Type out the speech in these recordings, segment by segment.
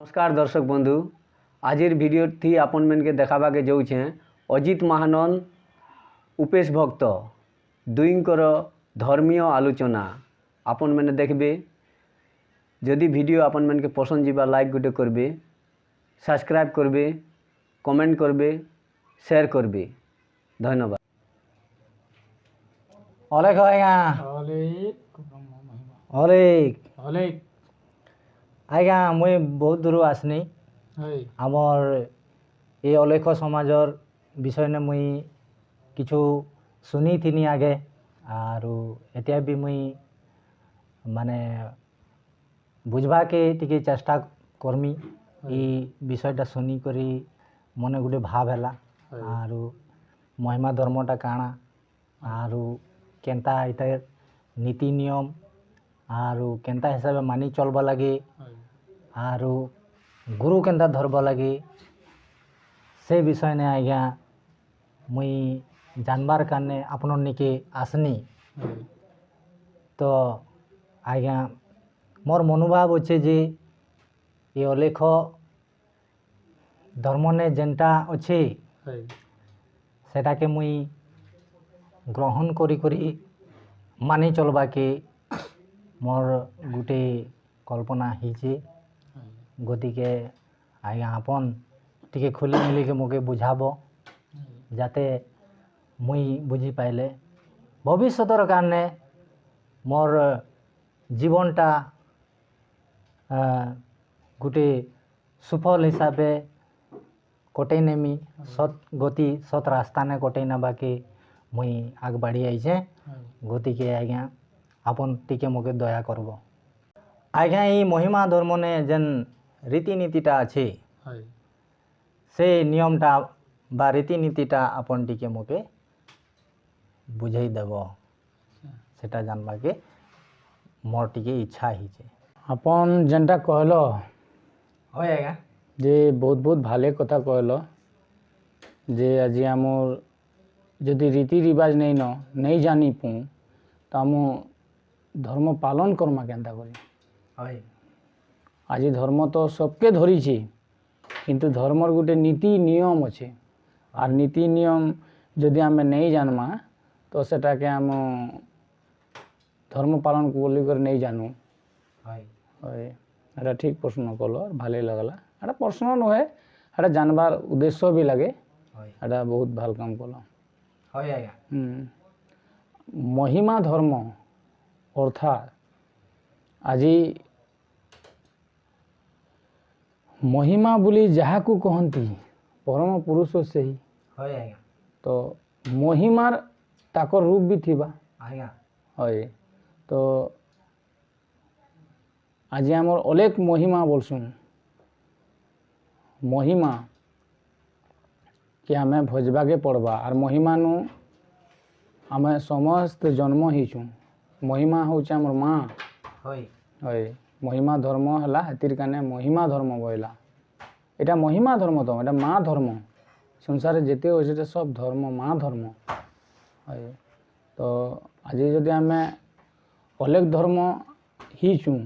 नमस्कार दर्शक बंधु, आजिर भिडियो थी आपण मैंने देखाबाके जाऊे अजित महानन उपेश भक्त दुईंकर धर्मीय आलोचना आपण मैंने देखबे। जदि वीडियो आपण मैंने पसंद जीवा लाइक गोटे करबे, सब्सक्राइब करबे, कमेंट करबे, शेयर करबे। धन्यवाद। अलेख आज्ञा अलेख आज्ञा मुई बहुत दूर आसनी आमर ये अलेख समाजर विषय ने मुई किछु सुनी थी आगे आरु एतिया भी मुई माने बुझवा के टिके चेष्टा करमी ई विषयटा सुनी करी मने गुटे भाव हैला आरु महिमा धर्मटा काଣା आरु केनता इते नीति नियम आरु केनता हिसाब मानी चलबा लगे आरु गुरु केनता धरबा लगे से विषय ने आज्ञा मुई जानबार काने आपन निके आसनी। तो आज्ञा मोर मनोभाव अच्छे जे ये अलेख धर्म ने जेनटा अच्छे सेटा के मुई ग्रहण करी करी मानी चलबा के मोर गुटे कल्पना हिचे। गति के आज्ञा आपन टिके खुली मिली के मोके बुझाबो जाते मुई बुझी पाइले भविष्यतर कारणे मोर जीवनटा गुटे सुफल हिसाबे कटै नेमी सत गति सत रास्ता ने कटै नबा के मुई आग बाड़ी आइछे। गति के आज्ञा आपन टिके मोके दया करबो। आज्ञा ई महिमा धर्म ने जेन रीतिनीतिटा अच्छे से नियमटा बा रीतिनीतिटा आपन टिके मोके बुझाई देव सेटा जानबा के मोर टिके इच्छा हिचे। आपन जेनटा कहलो होय आज्ञा जे बहुत बहुत भाले कथा कहलो जे आज आमर जदि रीति रिवाज नहीं जानी पू तो आम धर्म पालन करमा केनता करी। आज धर्म तो सबके धरी किंतु धर्मर गोटे नीति नियम अच्छे और नीति नियम जदि आम नहीं जानमा तो सेटा के आम धर्म पालन कर नहीं जानू। एटा ठीक प्रश्न कल भाले लगला। एटा प्रश्न नुहे एटा जानबार उद्देश्य भी लगे। एटा बहुत भल काम कल। महिमा धर्म अर्थात आज महिमा बोली जहाँ को कहती परम पुरुष से ही तो महिमार ताकर रूप भी थिबा है। तो आज आमर अलेख महिमा बोलसुं महिमा कि आमे भजबाके पड़बा और महिमा नु आमे समस्त जन्म हिचुं। महिमा होचे आमर माँ है। महिमा धर्म हला हेतिर काने महिमा धर्म बोला। एटा महिमा धर्म तो एटा माँ धर्म संसार जेते होचे सब धर्म माँ धर्म है। तो आज जदि आमे अलेख धर्म हिचुं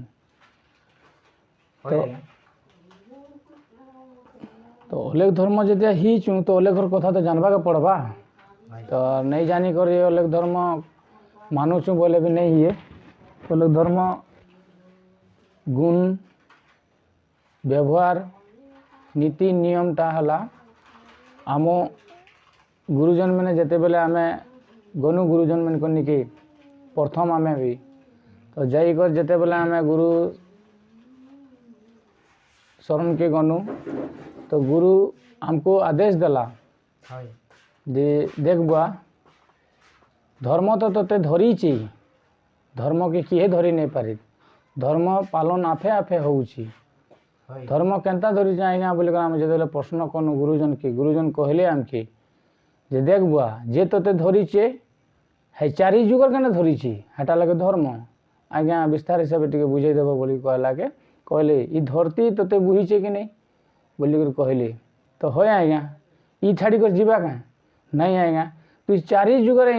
तो अलेख धर्म जदि हिचुं तो अलेखर कथा तो जानबा के पड़बा। तो नहीं जानी कर अलेख धर्म मानुचुं बोले भी नहीं है। अलेख धर्म गुण व्यवहार नीति नियमटा हला आम गुरुजन मैंने जेते बेले आमे गनु गुरुजन मैंने कनी कि प्रथम आमे भी तो जाइकर जेते बेले आमे गुरु शरण के गनु तो गुरु हमको आदेश देला जे देख बुआ धर्म तो तोते धरी धर्म के किए धरी नहीं पारि धर्म पालन आफे आफे होउची। धर्म केनता धरी आज्ञा बोलिकर आम जो प्रश्न कनु गुरुजन के गुरुजन कहले आमके जे देख बुआ जे तोते धरीचे है चारि जुगर केना धरीची हेटा लगे धर्म। आज्ञा विस्तार हिसाब टिके बुझे देव बोली कहला के कहले ई धरती तोते बुहीचे कि नहीं बोलिकर कहले तो है आज्ञा ई छाड़ी कर जीवा का नहीं आज्ञा तु चारि जुगर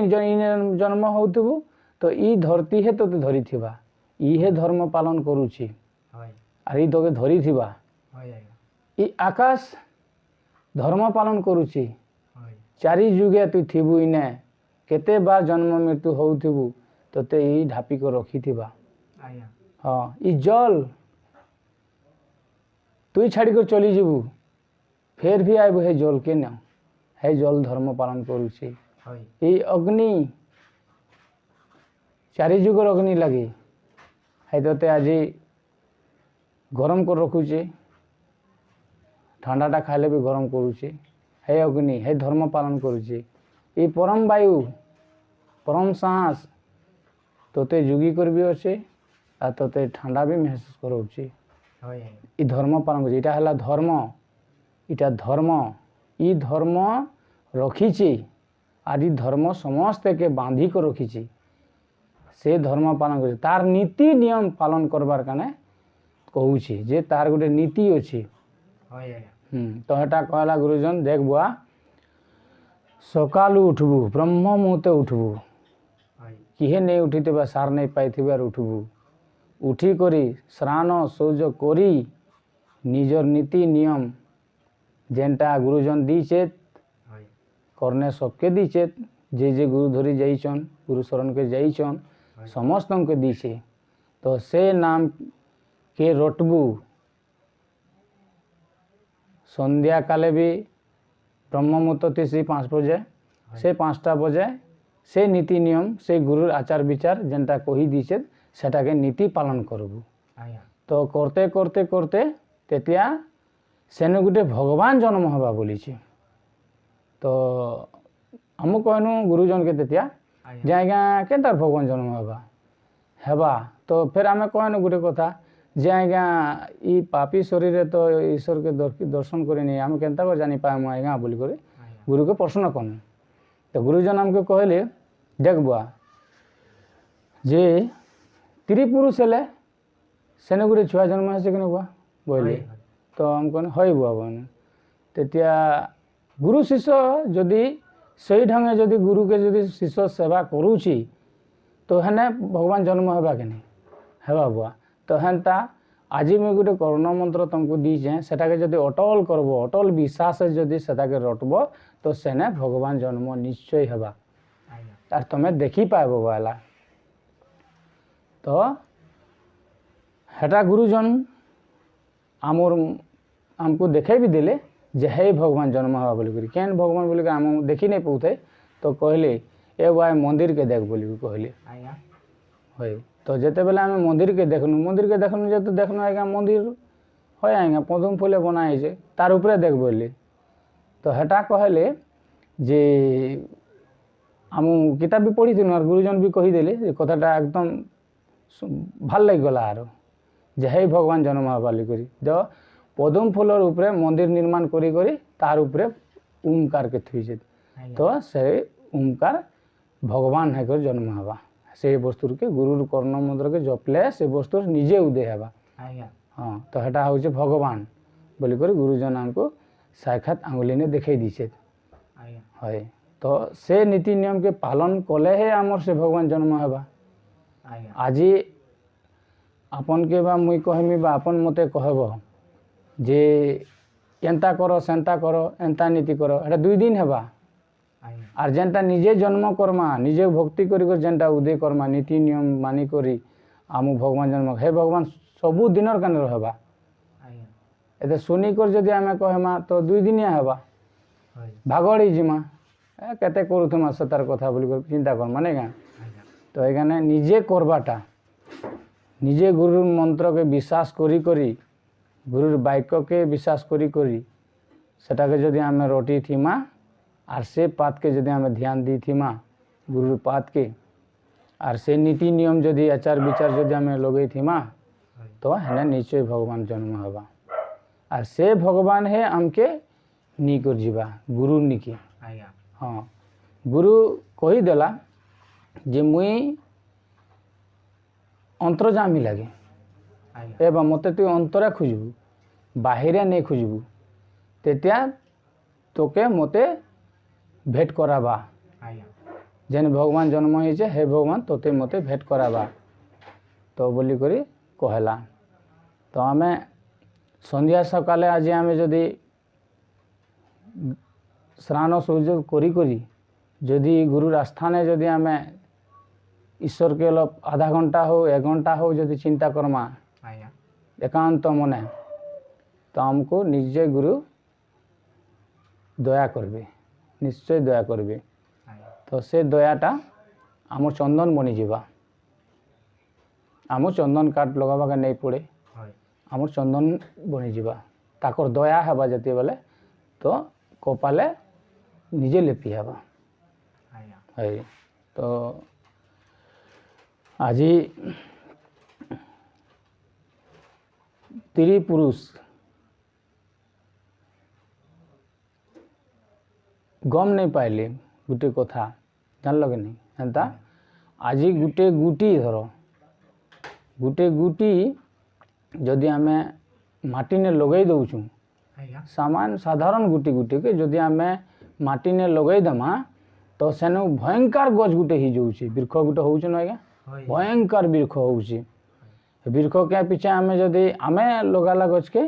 जन्म होतबु तो ई धरती है तोते धरी थिबा इहे धर्म पालन करुची आर ई तोके धरी थिबा হয় আজ্ঞা ই আকাশ ধর্ম পালন করুছি হয় চারি যুগে তুই থিবু ইনে কেতে বার জন্ম মৃত্যু হউথিবু তোতে ই ঢাপিক রখিথিবা আজ্ঞা হ্যাঁ ই জল তুই ছাড়ি করে চলি যাবু ফের ভি আইব হে জল কে না হে জল ধর্ম পালন করুছি হয় এই অগ্নি চারি যুগর অগ্নি লাগে হে তোতে আজি গরম করে রখুছে ঠান্ডাটা খাইলে भी গরম করুছে হে অগ্নি হে ধর্ম পালন করুছে এই পরম বায়ু পরম শ্বাস তোতে যুগী করবি আছে আর তোতে ঠান্ডা भी महसूस করছে হয় আজ্ঞা এই ধর্ম পালন করছে এটা হল ধর্ম এটা ধর্ম ই ধর্ম রখিছি আর ই ধর্ম সমস্তকে বাঁধি করে রখিছি সে ধর্ম পালন করছে তার নীতি নিয়ম পালন করবার কানে কହୁছি যে তার গোটে নীতি আছে হয় আজ্ঞা তো এটা কহলা গুরুজন দেখবা সকালু উঠবু ব্রহ্ম মুহূর্তে উঠবু হয় কিহে নেই উঠিথিবা সার নেই পাইথিবার উঠবু উঠি করি স্নান শৌচ করি নিজর নীতি নিয়ম যেনটা গুরুজন দিয়েছে হয় কর্ণে সবকে দিয়েছে যে যে গুরু ধরি যাইছন গুরু শরণকে যাইছন সমস্তকে দিয়েছে তো সে নাম কে রটবু সন্ধ্যা কালে भी ব্রহ্ম মুহূর্তে সেই 5 বজে সে 5টা বজে সে নীতি নিয়ম সেই গুরুর আচার বিচার যেনটা কহি দিয়েছে সেটাকে নীতি পালন করব আজ্ঞা তো করতে করতে করতে তেতিয়া সেনে গোটে ভগবান জন্ম হবা বলিছে তো আমি কহনু গুরুজনকে তেতিয়া আজ্ঞা যে আজ্ঞা কেনতার ভগবান জন্ম হবা হেবা তো ফের আমি কহনু গোটে কথা যে আজ্ঞা ই পাপী শরীরে তো ঈশ্বরকে দর্শন করে নি আমি কেনতা করে জানি পাইমু আজ্ঞা বলি করে আজ্ঞা গুরুকে প্রশ্ন করনু তো গুরুজন আমাকে কহিলে দেখবা যে ত্রিপুরুষ হেলে সেনে গোটে ছুয়া জন্ম হয়েছে কেন বুয়া বলে তো আমি কেন হয় বুয়া বনে তেতিয়া গুরু শিষ্য যদি সেই ঢঙ্গে যদি গুরুকে যদি শিষ্য সেবা করুছি তো হেনে ভগবান জন্ম হবা কেনে হেবা বুয়া তো হেনতা আজি মুই গোটে করণ মন্ত্র তোমাকে দিয়েছে সেটাকে যদি অটল করব অটল বিশ্বাসে যদি সেটাকে রটব তো সেনে ভগবান জন্ম নিশ্চয় হেবা আজ্ঞা আর তুমি দেখি পাইব বলা তো হেটা গুরুজন আমর আমকু দেখাই भी দেলে যে হে ভগবান জন্ম হওয়া বলি করি কেন ভগবান বলি আম দেখি নাই পাউতে তো কহিলে এ ভাই মন্দির के দেখ বলি কহিলে আজ্ঞা হয় তো যেতেবেলে আমি মন্দির के দেখনু যেতে দেখনু আজ্ঞা মন্দির হয় আজ্ঞা পদম ফুলে বনা হয়েছে তার উপরে দেখ বললি তো হেটা কহিলে যে আমি কিতাব भी পড়িছিনু আর গুরুজন भी কহিদেলে যে কথাটা একদম ভাল লাগিগলা আর যে হে ভগবান জন্ম হওয়া বলি করি তো পদম ফুলর উপরে মন্দির নির্মাণ করি করি তার উপরে ওমকারকে থুইছে তো সেই ওমকার ভগবান হয়ে করে জন্ম হবা সেই বস্তুরকে গুরুর কর্ণ মন্ত্রকে জপলে সে বস্তুর নিজে উদয় হবা আজ্ঞা হ্যাঁ তো সেটা হচ্ছে ভগবান বলি করে গুরুজন আমকো সাক্ষাৎ আঙুলিনে দেখাই দিছে আজ্ঞা হয় তো সে নীতি নিয়মকে পালন কলেহে আমার সে ভগবান জন্ম হবা আজ্ঞা আজি আপনকে বা মুই কহমি বা আপন মতে কহব যে এন্তা করো সেন্তা করো এন্তা নীতি করো এটা 2 দিন হেবা আজ্ঞা আর যেনটা নিজে জন্ম কর্মা নিজে ভক্তি করি করে যেনটা উদয় কর্মা নীতি নিয়ম মানি করি আমু ভগবান জন্ম হে ভগবান সবু দিনর কানে হেবা আজ্ঞা এতে শুনি করে যদি আমি কহেমা তো 2 দিনিয়া হেবা হয় ভাগড়ি জিমা কেতে করুথমা সে তার কথা বলি করে চিন্তা কর মানে গা আজ্ঞা তো এখানে নিজে করবাটা নিজে গুরুর মন্ত্রকে বিশ্বাস করি করি গুরুর বাক্যকে বিশ্বাস করি করি সেটাকে যদি আমি রটি থিমা আর সে পাতকে যদি আমি ধ্যান দিই থিমা গুরুর পাতকে আর সে নীতি নিয়ম যদি আচার বিচার যদি আমি লগাই থিমা হয় তো হেনে নিশ্চয় ভগবান জন্ম হবা আর সে ভগবান হে আমকে নি कर जीवा गुरु निके আজ্ঞা हाँ गुरु कहीदेला जे मुई अंतरजामी लगे আজ্ঞা एवं मत तु अंतरे खुजबू बाहरे नहीं खुजबू तेतिया तोके मते भेट कराबा আজ্ঞা जेन भगवान जन्म होइछे हे भगवान तोते मते भेट कराबा तो बोली करी कहला तो आमे ସନ୍ଧ୍ୟା ସକାଳେ ଆଜି ଆମେ ଯଦି ସ୍ନାନ ସୂର୍ଯ୍ୟ କରି କରି ଯଦି ଗୁରୁର ଆସ୍ଥାନେ ଯଦି ଆମେ ଈଶ୍ୱରକେ ଆଧା ଘଣ୍ଟା ହଉ 1 ଘଣ୍ଟା ହଉ ଯଦି ଚିନ୍ତା କର୍ମା ଆଜ୍ଞା ଏକାନ୍ତ ମନେ ତ ଆମକୁ ନିଜେ ଗୁରୁ ଦୟା କରିବେ, ନିଶ୍ଚୟ ଦୟା କରିବେ। ଆଜ୍ଞା ତ ସେ ଦୟାଟା ଆମ ଚନ୍ଦନ ବନିଯିବା। ଆମ ଚନ୍ଦନ କାଠ ଲଗାବାକେ ନେଇ ପଡ଼େ, ହଏ ଆମର ଚନ୍ଦନ ବନିଯିବା। ତାକର ଦୟା ହେବା ଯେତେବେଲେ ତ କପାଲେ ନିଜେ ଲେପି ହେବା। ଆଜ୍ଞା ହଏ ତ ଆଜି ସ୍ତ୍ରୀ ପୁରୁଷ ଗମ୍ नहीं पाइले गुटे कथा जानल कि नहीं एंता आज गुटे गुटी धर गुटे गुटी जदि आमे माटी ने लगई दउछु ଆଜ୍ଞା सामान साधारण गुटी गुटी के जदि आमे माटी ने लगई दमा तो सेनु भयंकर गछ गुटे ही जाउछि वृक्ष गुटे होउछ न आज्ञा ହଏ भयंकर वृक्ष होउछि वृक्ष के पीछे आमे जदि आमे लगाला गछ के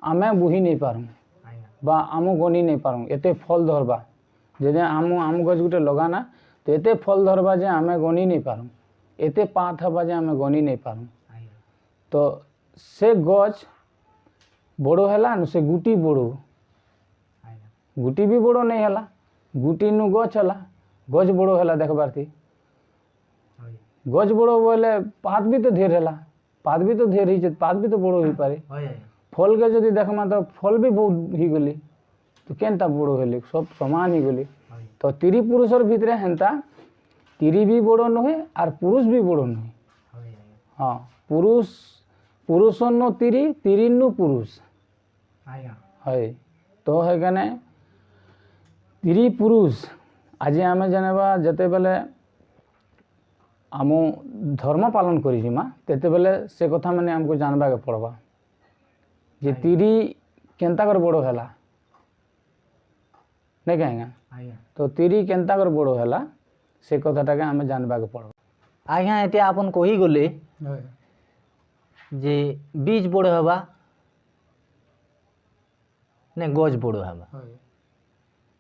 आमे बुही नहीं पारू ଆଜ୍ଞା बा आम गनी नहीं पारू एते फल धरबा जदि आम गछ गुटे लगाना तो एते फल धरबा जे आमे गनी नहीं पारू एते पात हबा जे आमे गनी नहीं पारू ଆଜ୍ଞା तो से गछ बड़ो हैला न से गुटी बड़ो ଆଜ୍ଞା गुटी भी बड़ो नहीं हैला गुटी नु गछ हैला गछ बड़ो हैला देखबार थी ହଏ गछ बड़ो बोले पात भी तो ढेर हैला पात भी तो ढेर ही पात भी तो बड़ो ही पारे ହଏ ଆଜ୍ଞା फल के जदि देखमा तो फल भी बहुत ही गली तो केनता बड़ो हेले सब समान ही गली ହଏ तो तिरी पुरुषर भितरे हेनता तिरी भी बड़ो नहे और पुरुष भी बड़ो नहे ହଏ ଆଜ୍ଞା हाँ पुरुष पुरुषन तिरी तिरिनु पुरुष ଆଜ୍ଞା है तो है कने तिरी पुरुष आज आम जाना जिते बेले आम धर्म पालन करिमा तेते बेले से कथा माने हमको जानबा के पड़बा जे तिरी केनता कर बड़ो हैला नहीं कहेंगे ଆଜ୍ଞା तो तिरी केनता कर बड़ो हैला से कथाटा के आम जानबा के पड़बा ଆଜ୍ଞା ଏତେ ଆପଣ କହିଗଲେ ଯେ ବୀଜ ବଡ଼ ହେବା ନେ ଗଛ ବଡ଼ ହେବା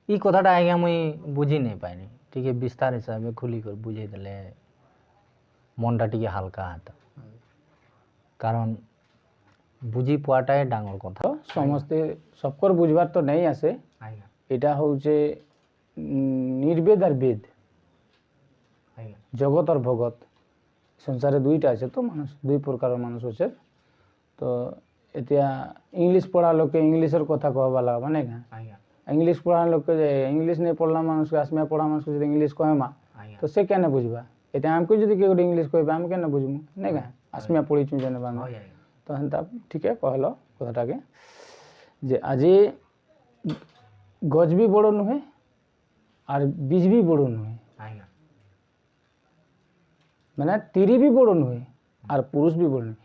ଇ କଥାଟା ଆଜ୍ଞା ମୁଇଁ ବୁଝି ନାଇଁ ପାଇନି ଟିକେ ବିସ୍ତାର ହିସାବରେ ଖୋଲିକରି ବୁଝେଇ ଦେଲେ ମନଟା ଟିକେ ହାଲକା ହେତା କାରଣ ବୁଝି ପାଆଟା ଡାঙର କଥା तो समस्ते सबकर बुझबार तो नहीं आसे ଆଜ୍ଞା এটা হচ্ছে निर्वेद और वेद ଆଜ୍ଞା जगत और भगत संसारे दुईटा আছে तो मानुष दुई प्रकार मानुष আছে तो এতিয়া इंग्लिश पढ़ा लोग के इंग्लिशर कथा कहबा लागबा नहीं का ଆଜ୍ଞା इंग्लिश पढ़ा लोग के इंग्लिश नहीं पढ़ला मानुष के आसमे पढ़ा मानुष के इंग्लिश कहमा ଆଜ୍ଞା तो से केने बुझबा एते हमको जदि के गोटे इंग्लिश कहबा हम केने बुझमु नहीं का आसमे पढ़ी छु जने बा ହଏ ଆଜ୍ଞା तो हेन्ता ठीक है कहलो कथाटा के जे আজি गज भी बड़ो नुहे और बीज भी बड़ो नुहे ଆଜ୍ଞା माने तिरी भी बड़ो नुहे और पुरुष भी बड़ो नुहे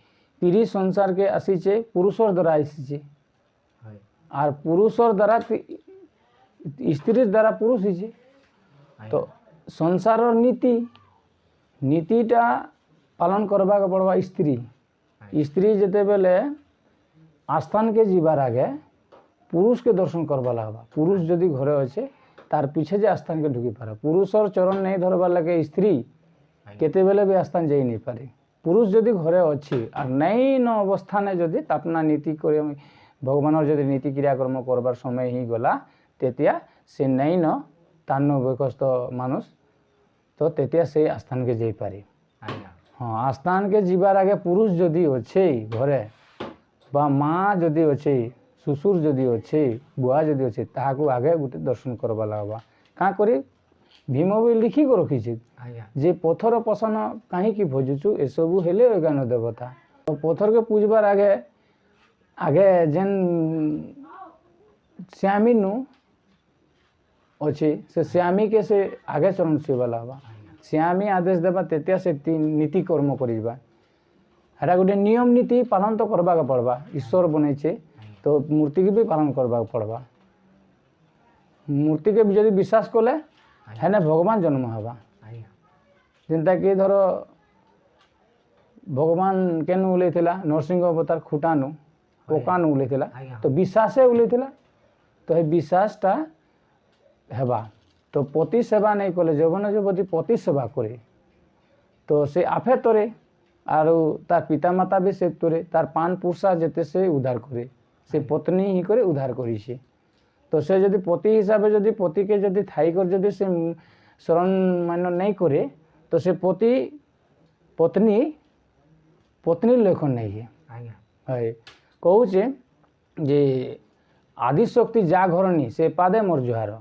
तिरी संसार के आसीचे पुरुषर द्वारा आसीचे ହଏ और पुरुषर द्वारा स्त्री द्वारा पुरुष हिचे तो संसार नीति नीतिटा पालन करबा के पड़वा स्त्री स्त्री जेते बेले आस्थान के जीवार आगे पुरुष के दर्शन करवा लागबा पुरुष जदि घरे अच्छे तार पीछे जे आस्थान के ढुकी पारे पुरुषर चरण नहीं धरवा लगे स्त्री केते बेले भी आस्थान जाई नहीं पारे पुरुष जदि घरे अच्छी और नहीं न अवस्थाने जदि अपना नीति करे भगवान जदि नीति क्रियाकर्म करबार समय ही गला तेतिया से नहीं न तान्न बयस्क मानुष तो तेतिया से आस्थान के जाई पारे ଆଜ୍ଞା हाँ आस्थान के जीवार आगे पुरुष जदि अच्छे घरे बा माँ जदि अच्छे सुसुर जदि अच्छे बुआ जदि अच्छे ताहाकू आगे गोटे दर्शन करवा लागबा का करी भीम भी लिखी को रखी ଆଜ୍ଞା जे पथर पसन कहीं भोजुचु एसबू हेले अज्ञान देवता तो पथर के पूजबार आगे आगे जेन श्यामी नु अच्छे से श्यामी के से आगे चरण सेवा लागबा श्यामी आदेश देवा तेतिया से नीति कर्म करिबा हेटा गोटे नियम नीति पालन तो करबा के पड़बा ईश्वर बनैछे तो मूर्ति के भी पालन करबा के पड़बा मूर्ति के जदि विश्वास कले हेने भगवान जन्म हवा ଆଜ୍ଞା जेनता कि धर भगवान केनु ओलेथिला नरसिंह अवतार खुटानु पोका न उलेथिला आज्ञा तो विश्वास उलेथिला तो हे विश्वासटा हेबा तो पति सेवा नहीं कले जौवन युवती पति सेवा करे तो से आफे तोरे आरु तार पिता माता भी से तोरे तार पान पुरुषा जेते से उद्धार करे से पत्नी ही करे उद्धार करी से तो से जदि पति हिसाब से जदि पति के जदि थाई कर जदि से शरण मान नहीं करे तो से पति पत्नी पत्नी लेखन नहीं है आज्ञा है कहूचे जे आदिशक्ति जा घरनी से पादे मोर जुहार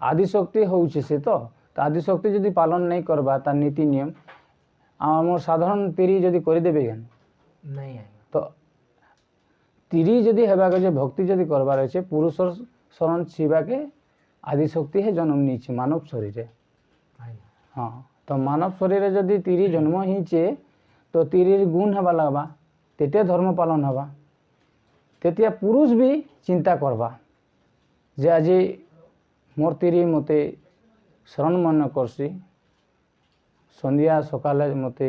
आदिशक्ति होउचे से तो आदिशक्ति जदि पालन नहीं करबा तार नीति नियम आम साधारण तीरी जदि करदेवे ज्ञान नहीं आज्ञा तो तीरी जदि हेबा के भक्ति जदि करबार अच्छे पुरुषर शरण शिवा के आदिशक्ति है जन्म नहीं मानव शरीर आज्ञा हाँ तो मानव शरीर जदि तीरी जन्म हीचे तो तीरीर गुण हेबा लगबा तेते धर्म पालन हेबा तेतिया पुरुष भी चिंता करबा जे आज मोर तीरी मते शरण मन करसी संध्या सकाले मते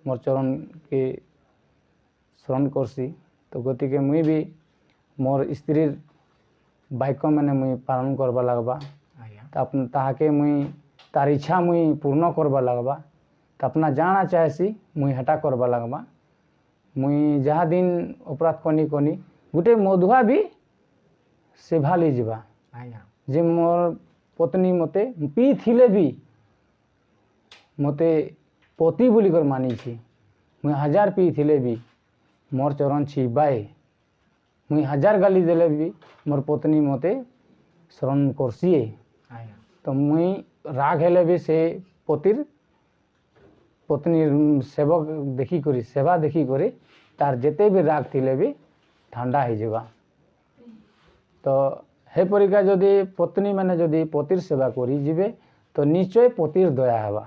मोर चरण के शरण करसी तो गति के मुई भी मोर स्त्रीर बाक्य मैंने मुई पालन करबा लगबा आज्ञा ताके मुई तार इच्छा मुई पूर्ण करबा लगबा तो अपना जाना चाहेसी मुई हटा करबा लगबा मुई जहाँ दिन अपराध कनी कनी गोटे मधुआ भी सेभाली जीवा आज्ञा जे मोर पत्नी मते पी थिले भी मते पति बोली कर मानी छी मुई 1000 पी थिले भी मोर चरण छिबाए मुई 1000 गाली देले भी मोर पत्नी मते शरण करसीए आज्ञा तो मुई राग हेले भी से पतिर पत्नी सेवक देखी करी सेवा देखी करी तार जेते भी राग थिले भी ठंडा हो जावा तो हे परिका जदि पत्नी मैंने जदि पतिर सेवा करी जीवे तो निश्चय पतिर दया हेबा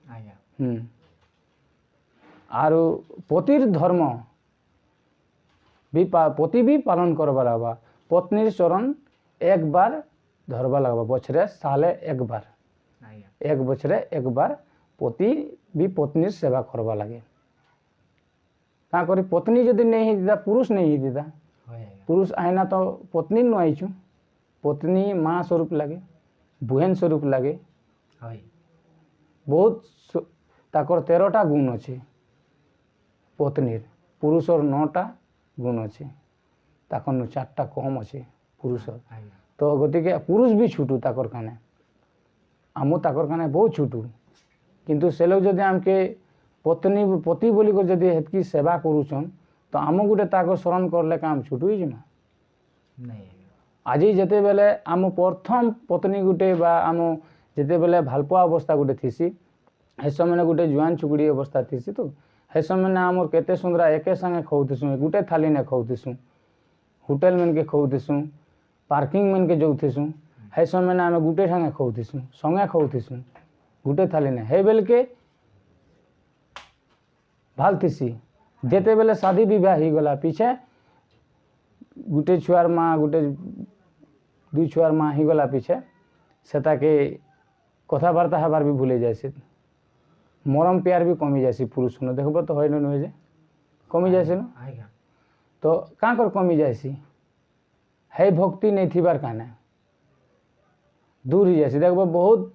आज्ञा आरु पतिर धर्म भी पति भी पालन करबा लगबा पत्नीर चरण एक बार धरबा लगबा बछरे साले एक बार आज्ञा एक बछरे एक बार पति भी पत्नीर सेवा करबा लगे का करी पत्नी जदि नहीं ही दीदा पुरुष नहीं ही दीदा होय आज्ञा पुरुष आईना तो पत्नी नु आईचु पत्नी माँ स्वरूप लगे बुहेन स्वरूप लगे होय बहुत ताकर 13टा गुण अच्छे पत्नीर पुरुषर 9टा गुण अच्छे ताकर 4टा कम अच्छे पुरुषर आज्ञा तो गति के पुरुष भी छुटू ताकर खाने आमो ताकर खाने बहुत छुटू किंतु से लोग जदि आमके पत्नी पति बोली कर जदि हेतकी सेवा करूछन तो आम गोटे ताकर शरण करले काम छुटू ही जिमा नहीं आज्ञा आज जिते बेले आम प्रथम पत्नी गुटे बा आम जिते बेले भालपुआ अवस्था गुटे थीसी हे समय गोटे जुआन चुकुड़ी अवस्था थीसी तो हे समय आमर केते सुंदरा एके संगे खौतीसु गुटे थाली ने खौतीसु होटेल मन के खौतीसु पार्किंग मन के जोतीसु हे समय आम गुटे संगे खौतीसु संगे खौतीसु गुटे थाली ने हे बेल के भालतीसी जेते बेले शादी विवाह ही गला पीछे गुटे छुआर माँ गुटे दुई छुआर माँ ही गला पीछे सेता के कथबार्ता हबार भी भूले जाए मरम प्यार भी कमी जाए पुरुष न देखब तो है नुहे जे कमी जाए न आज्ञा तो क्या कर कमी जाए है भक्ति नहीं थीबार काने दूर ही जाए देखब बहुत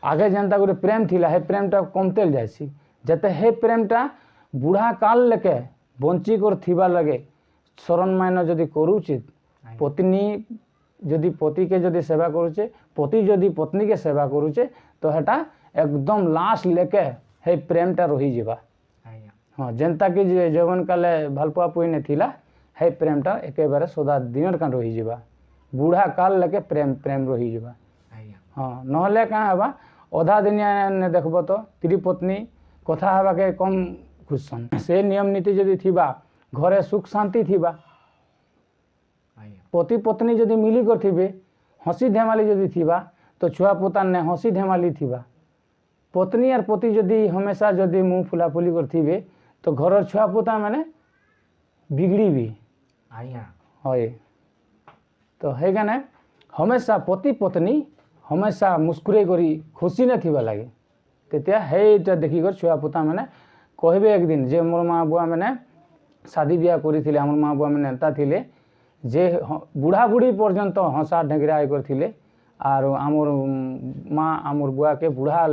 आगे जनता गोटे प्रेम थिला है प्रेमटा कमतेल जाए जते है प्रेमटा बुढ़ा काल लेके बंची कर थीबा लगे शरण मान जदि करूचे पत्नी जदि पति के जदि सेवा करूचे पति जदि पत्नी के सेवा करूचे तो हेटा एकदम लास्ट लेके हे प्रेमटा रही जीवा आज्ञा हाँ जनता की जवन काले भालपुआ पुई ने थिला हे प्रेमटा एके बारे सदा दिन का रही जीवा बूढ़ा काल लेके प्रेम प्रेम रही जीवा आज्ञा हाँ नहले क्या हेबा अधा दिनिया ने देखब तो स्त्री पत्नी कथा हेबा के कम खुशन से नियम नीति जदि थिबा घरे सुख शांति थिबा आज्ञा पति पत्नी जदि मिली कर थिबे हंसी धेमाली जदि थिबा तो छुआ पुता ने हंसी धेमाली थिबा पत्नी और पति जदि हमेशा जदि मुँह फुलाफुली कर थिबे तो घर छुआ पुता माने बिगड़ी भी आज्ञा है तो है गाने हमेशा पति पत्नी हमेशा मुस्कुरे करी खुशी न थिबा लगे तेतिया हेटा देखिकर छुआ पुता मैंने कहबे एक दिन जे मोर माँ बुआ मैंने शादी बिया करिथिले हमर माँ बुआ मैंने एंता थिले जे बुढ़ा बुढ़ी पर्यंत हंसा ढेंगरा ये करथिले आर आमर माँ आमर बुआ के बुढ़ा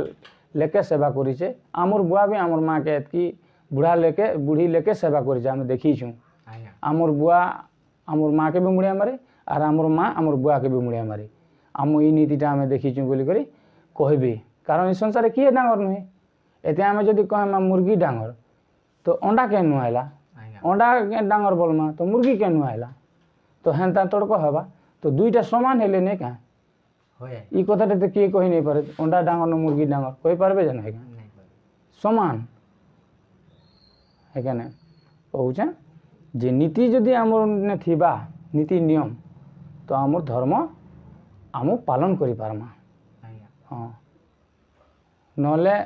लेके सेवा करिछे आमर बुआ भी आमर माँ के एतकी बुढ़ा लेके बुढ़ी लेके सेवा करिछे हम देखिछु आमर बुआ आमर माँ के भी मुड़िया मारे और आमर माँ आमर बुआ के भी मुड़िया मारे आम ई नीतिटा आम देखिछु बोली करी कहबे कारण ई संसार किए डांगर नुहे एते आम जदि कहेमा मुर्गी डांगर तो अंडा के नुआइला अंडा के डांगर बोलमा तो मुर्गी के नुआइला तो हेनता तड़को हवा तो दुईटा समान हेले ने का ई कथाटा तो किए कहि नहीं पारे अंडा डांगर न मुर्गी डांगर कहि पारबे जन है समान एखाने कहूचे जे नीति जदि आमर ने थिबा नीति नियम तो आमर धर्म आम पालन करि पारमा हाँ नले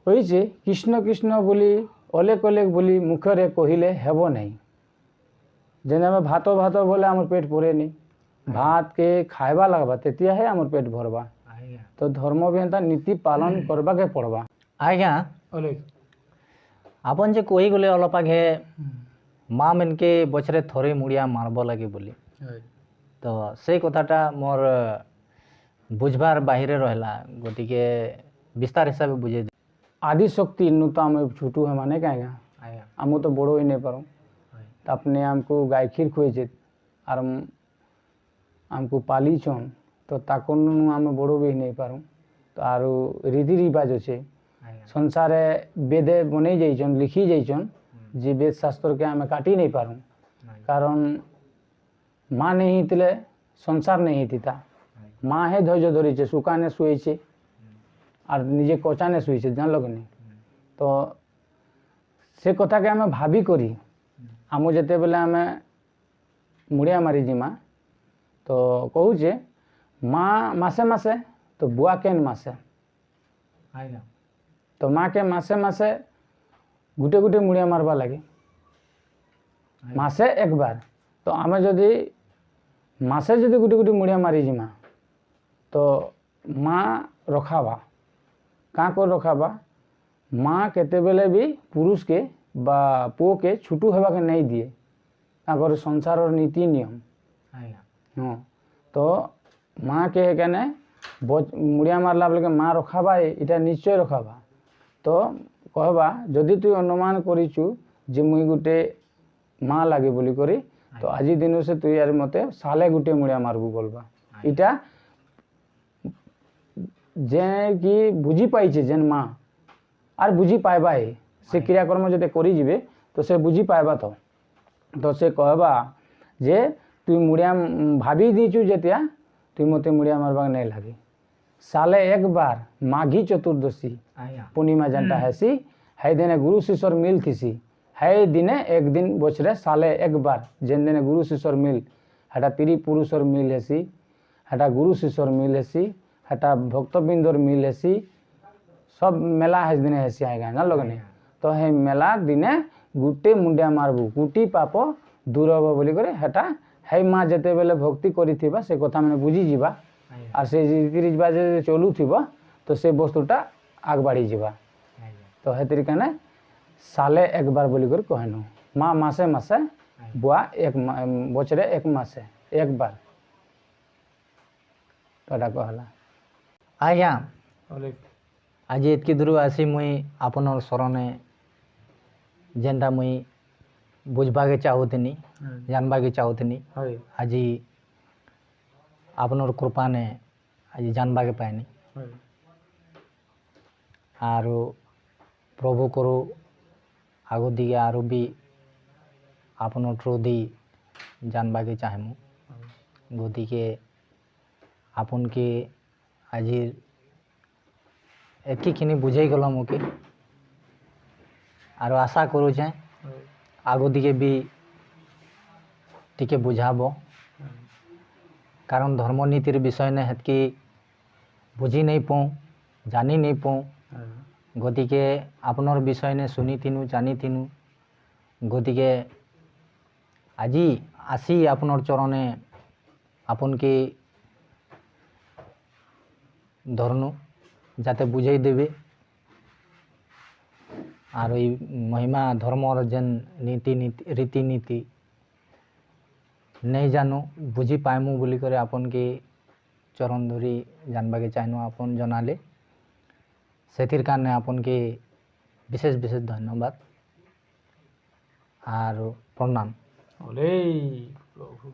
कही कृष्ण कृष्ण बोली अलेक अलेक बोली मुखरे कहले हेब नहीं जेने आम भात भात बोले आमर पेट पुरे नहीं भात के खाइबा लगवा तेतिया है आमर पेट भरबा तो धर्म भी एंता नीति पालन करबा के पड़बा आज्ञा आपन जे कही गले अलपाघे माँ मन के बछरे थरे मुड़िया मारब लगे बोली तो से कथाटा मोर बुझबार बाहिरे रहला गति के विस्तार हिसाब से बुझे आदि शक्ति नु तो आम छुटू है माने कहेगा आम तो बड़ो ही नहीं पारो तो अपने आमको गाय खीर खुए आर आमको पाली छन तो ताकन आम बड़ो भी नहीं पारो तो आरो रीति रिवाज अच्छे संसार वेदे बन जाइछन लिखी जाइछन जे वेद शास्त्र के आम काटी नहीं पारूँ कारण माँ नहीं हितले संसार नहीं हिता माँ है धैर्य धरी सुकाने शुए और निजे कचाने शुए जान लग नहीं तो से कथा के आम भाभी करी आम जिते बेले आम मुड़िया मारी जिमा तो कहूचे माँ मासे मासे तो बुआ केन मासे तो माँ के मासे मासे गुटे गुटे मुड़िया मारवा लगे मासे एक बार तो आम जदि मासे जदि गुटे गुटे मुड़िया मारी जिमा तो माँ रखावा क्या कर रखावा माँ केते बेले भी पुरुष के बा पुओ के छुटू होगा के नहीं दिए आगर संसार और नीति नियम हाँ तो माँ के कहने मुड़िया मारला बेले माँ रखावा इटा निश्चय रखावा तो कहबा जदि तु अनुमान करिचु जे मुई गुटे माँ लागे बोली करी तो आज दिन से तु यार मते साले गुटे मुड़िया मारबू बोलबा इटा जे कि बुझी पाइछे जेन माँ आर बुझी पाइबा है से क्रियाकर्म जदि करी जिबे तो से बुझी पाइबा तो से कहबा जे तु मुड़िया भाभी दीचु जेतिया तु मते मुड़िया मारबा नहीं लागे साले एक बार माघी चतुर्दशी पूर्णिमा जनता हैसी है दिने गुरु शिष्यर मिल थीसी है दिने एक दिन बछरे साले एक बार जेन दिने गुरु शिष्यर मिल हटा तिरी पुरुषर मिल हेसी हटा गुरु शिष्यर मिल हेसी हटा भक्तबिंदर मिल हेसी सब मेला है दिने हेसी आएगा ना लगने तो है मेला दिने गुटे मुंडिया मारबू गुटी पाप दूर हम बोली करे हटा है माँ जिते बेले भक्ति करी से कथा मैंने बुझी जीवा और से रीति रिवाज चलू थी तो से वस्तुटा आग बढ़ी जावा तो है तरीका ने साले एक बार बोली कर कहनु माँ मासे मासे बुआ एक बछरे एक मासे एक बार तोटा कहला आज्ञा आज एतकी दूर आसी मुई आपनर शरणे जेनटा मुई बुझबाके चाहूनी जानबाके चाहूनी आज आपनर कृपा ने आज जानबाके पाइनी और प्रभु करो आगो दिगे आरो भी आपनर थ्रू दी जानबाके चाहेमु गति के आपन के आज एतकीखिनि बुझाई गल मोके और आशा करुचे आगो दिगे भी टिके बुझाब कारण धर्मनीतिर विषय ने हेतकी बुझी नहीं पाऊँ जानी नहीं पाऊँ गति के आपनर विषय ने सुनी थीनु जानी थीनु गति के आज आसी आपनर चरणे आपन के धरनु जाते बुझाई देवे আর এই মহিমা ধর্মর যেন রীতিনীতি नहीं जानू बुझी पाइमु बोली करे आपन के चरण धरी जानबाके चाहनु आपन जनाले सेथिर कारणे आपन के विशेष विशेष धन्यवाद और प्रणाम। ओले प्रभु।